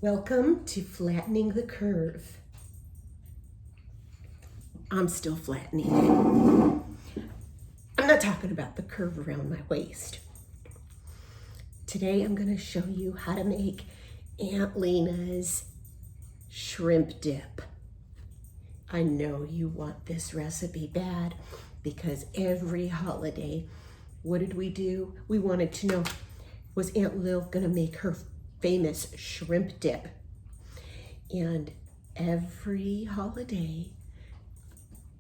Welcome to Flattening the Curve. I'm still flattening. I'm not talking about the curve around my waist. Today I'm going to show you how to make Aunt Lena's shrimp dip. I know you want this recipe bad because every holiday, what did we do? We wanted to know, was Aunt Lil going to make her famous shrimp dip? And every holiday,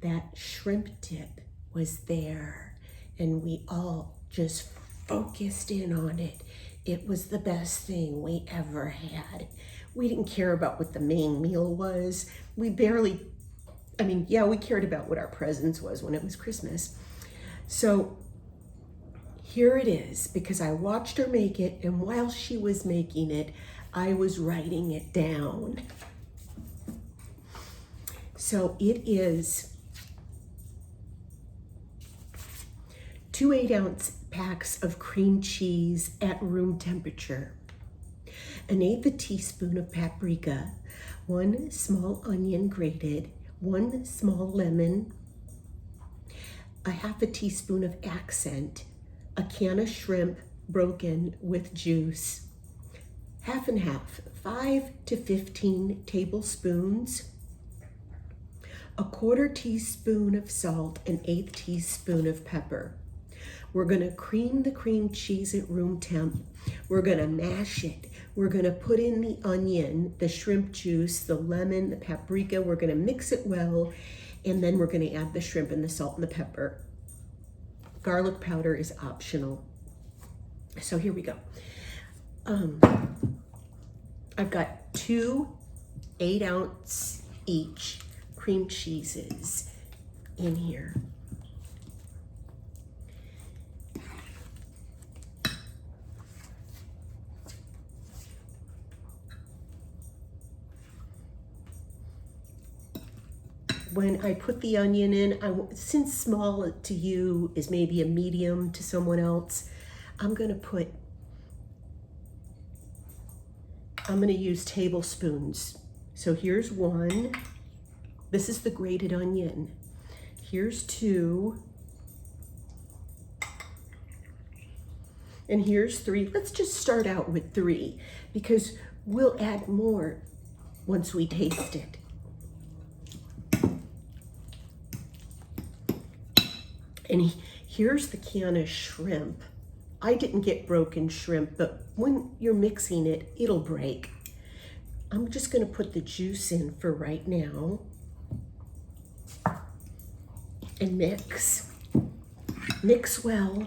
that shrimp dip was there, and we all just focused in on it. It was the best thing we ever had. We didn't care about what the main meal was. We cared about what our presents was when it was Christmas. So here it is, because I watched her make it, and while she was making it, I was writing it down. So it is 2 8-ounce packs of cream cheese at room temperature, 1/8 teaspoon of paprika, 1 small onion grated, 1 small lemon, 1/2 teaspoon of accent, a can of shrimp broken with juice, half and half, 5 to 15 tablespoons, 1/4 teaspoon of salt, and 1/8 teaspoon of pepper. We're gonna cream the cream cheese at room temp. We're gonna mash it. We're gonna put in the onion, the shrimp juice, the lemon, the paprika. We're gonna mix it well, and then we're gonna add the shrimp and the salt and the pepper. Garlic powder is optional. So here we go. I've got 2 8-ounce each cream cheeses in here. When I put the onion in, since small to you is maybe a medium to someone else, I'm gonna use tablespoons. So here's 1. This is the grated onion. Here's 2. And here's 3. Let's just start out with 3 because we'll add more once we taste it. And here's the can of shrimp. I didn't get broken shrimp, but when you're mixing it, it'll break. I'm just gonna put the juice in for right now and mix well.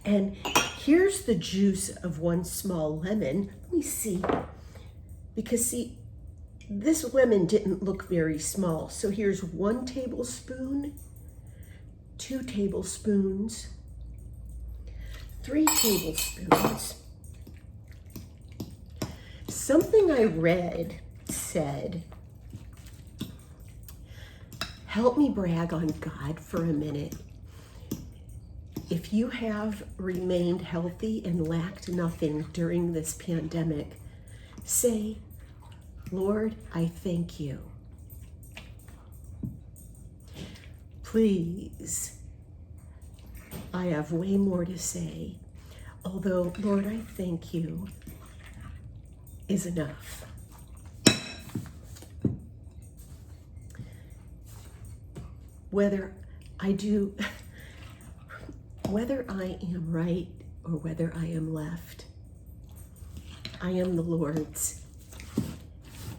And here's the juice of 1 small lemon. Let me see, because this lemon didn't look very small. So here's 1 tablespoon, 2 tablespoons, 3 tablespoons. Something I read said, help me brag on God for a minute. If you have remained healthy and lacked nothing during this pandemic, say, Lord, I thank you. Please, I have way more to say, although, Lord, I thank you is enough. Whether I am right or whether I am left, I am the Lord's.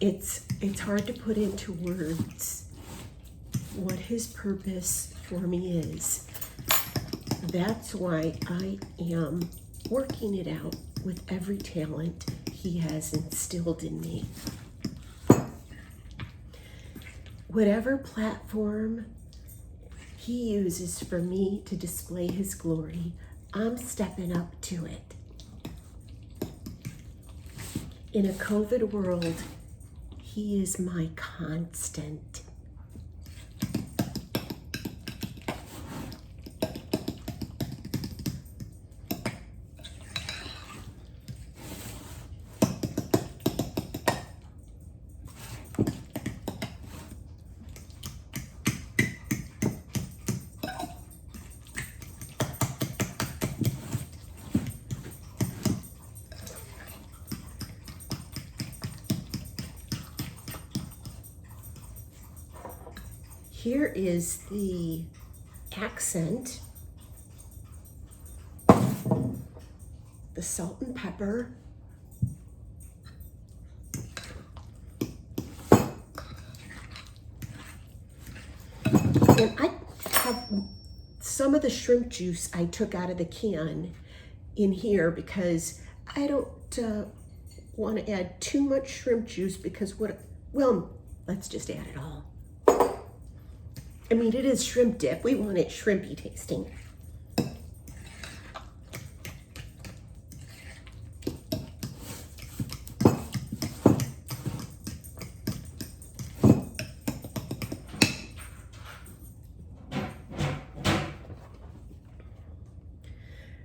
It's hard to put into words what his purpose for me is. That's why I am working it out with every talent he has instilled in me. Whatever platform he uses for me to display his glory, I'm stepping up to it. In a COVID world, he is my constant. Here is the accent, the salt and pepper, and I have some of the shrimp juice I took out of the can in here because I don't want to add too much shrimp juice because well, let's just add it all. I mean, it is shrimp dip. We want it shrimpy tasting.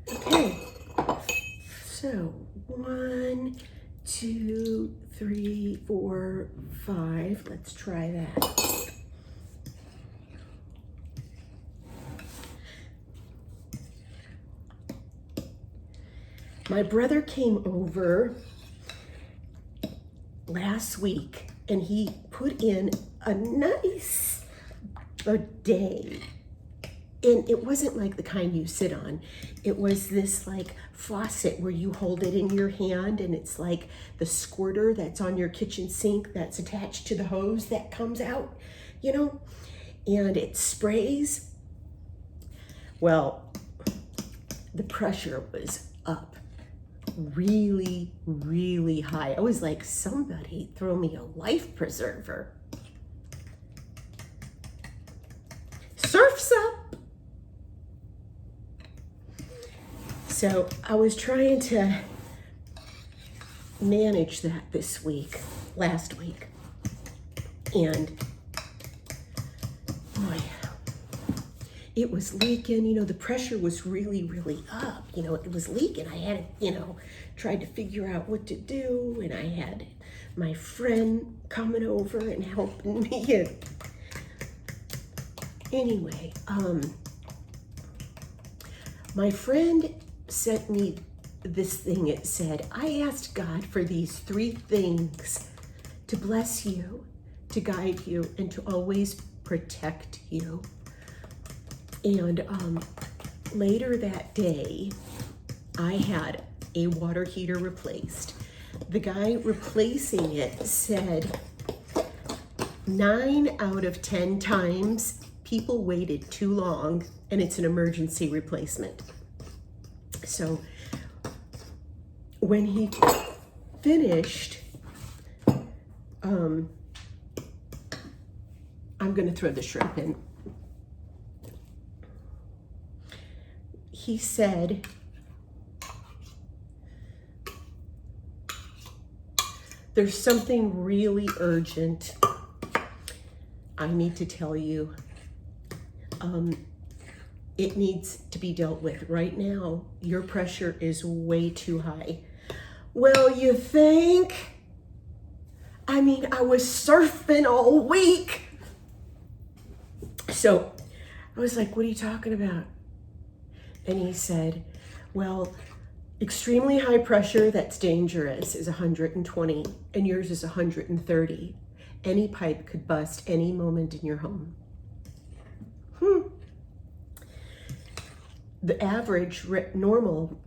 Okay, so 1, 2, 3, 4, 5. Let's try that. My brother came over last week and he put in a nice bidet. And it wasn't like the kind you sit on. It was this like faucet where you hold it in your hand and it's like the squirter that's on your kitchen sink that's attached to the hose that comes out, you know, and it sprays. Well, the pressure was up really, really high. I was like, somebody throw me a life preserver. Surf's up. So I was trying to manage that last week. And boy, it was leaking, you know, the pressure was really, really up. You know, it was leaking. I had, you know, tried to figure out what to do. And I had my friend coming over and helping me. And anyway, my friend sent me this thing. It said, I asked God for these 3 things: to bless you, to guide you, and to always protect you. And later that day, I had a water heater replaced. The guy replacing it said 9 out of 10 times people waited too long and it's an emergency replacement. So when he finished, I'm going to throw the shrimp in. He said, there's something really urgent I need to tell you. It needs to be dealt with right now. Your pressure is way too high. Well, you think? I mean, I was surfing all week. So I was like, what are you talking about? And he said, well, extremely high pressure that's dangerous is 120 and yours is 130. Any pipe could bust any moment in your home. The average normal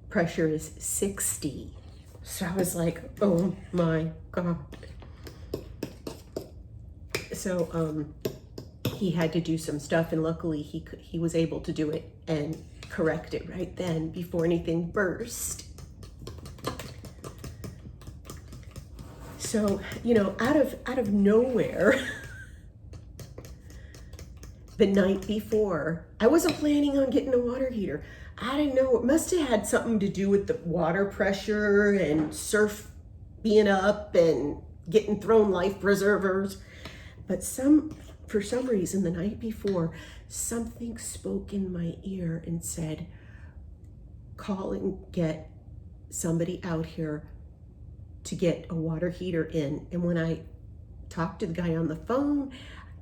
pressure is 60. So I was like, oh my God. So he had to do some stuff, and luckily he was able to do it and correct it right then before anything burst. So, you know, out of nowhere, the night before, I wasn't planning on getting a water heater. I didn't know, it must have had something to do with the water pressure and surf being up and getting thrown life preservers. But for some reason, the night before, something spoke in my ear and said, call and get somebody out here to get a water heater in. And when I talked to the guy on the phone,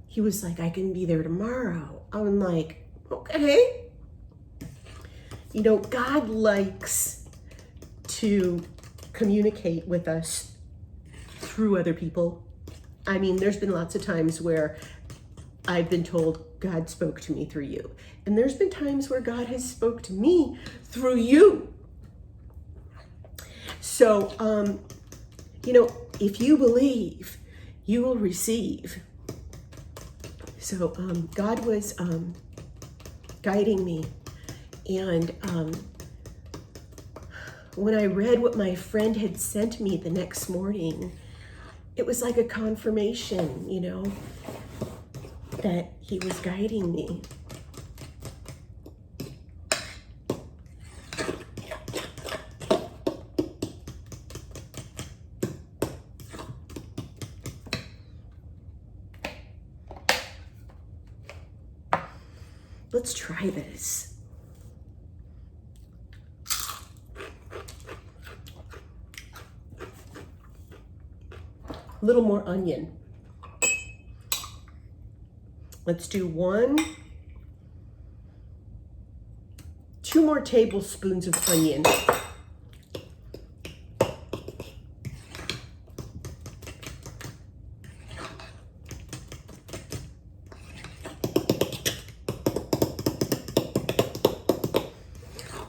he was like, I can be there tomorrow. I'm like, okay. You know, God likes to communicate with us through other people. I mean, there's been lots of times where I've been told God spoke to me through you. And there's been times where God has spoke to me through you. So, you know, if you believe, you will receive. So God was guiding me. And when I read what my friend had sent me the next morning, it was like a confirmation, you know, that he was guiding me. Let's try this. A little more onion. Let's do 2 more tablespoons of onion.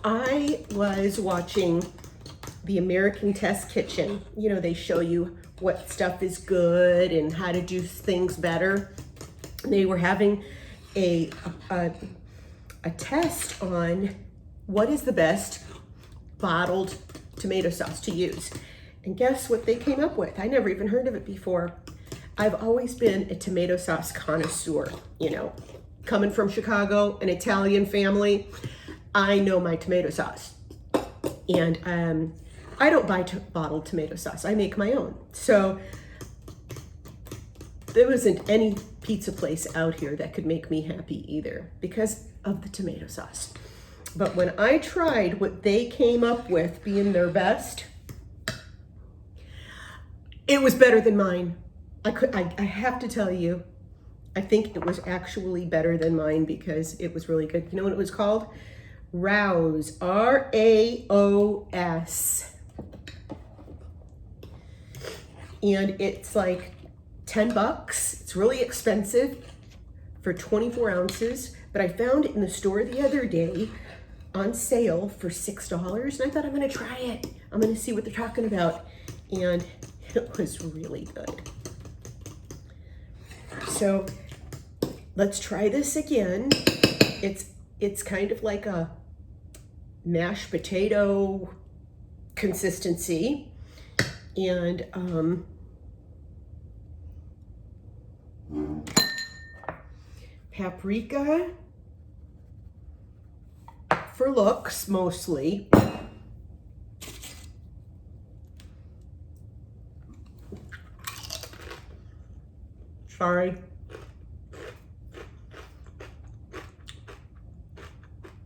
I was watching the American Test Kitchen. You know, they show you what stuff is good and how to do things better. They were having a test on what is the best bottled tomato sauce to use. And guess what they came up with? I never even heard of it before. I've always been a tomato sauce connoisseur, you know, coming from Chicago, an Italian family. I know my tomato sauce. And I don't buy bottled tomato sauce. I make my own. So there wasn't any pizza place out here that could make me happy either because of the tomato sauce. But when I tried what they came up with being their best, it was better than mine. I have to tell you, I think it was actually better than mine because it was really good. You know what it was called? Raos, R-A-O-S. And it's like $10. It's really expensive for 24 ounces, but I found it in the store the other day on sale for $6, and I thought I'm gonna try it. I'm gonna see what they're talking about, and it was really good. So let's try this again. It's kind of like a mashed potato consistency, and paprika for looks mostly. Sorry.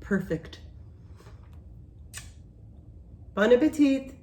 Perfect. Bon appetit.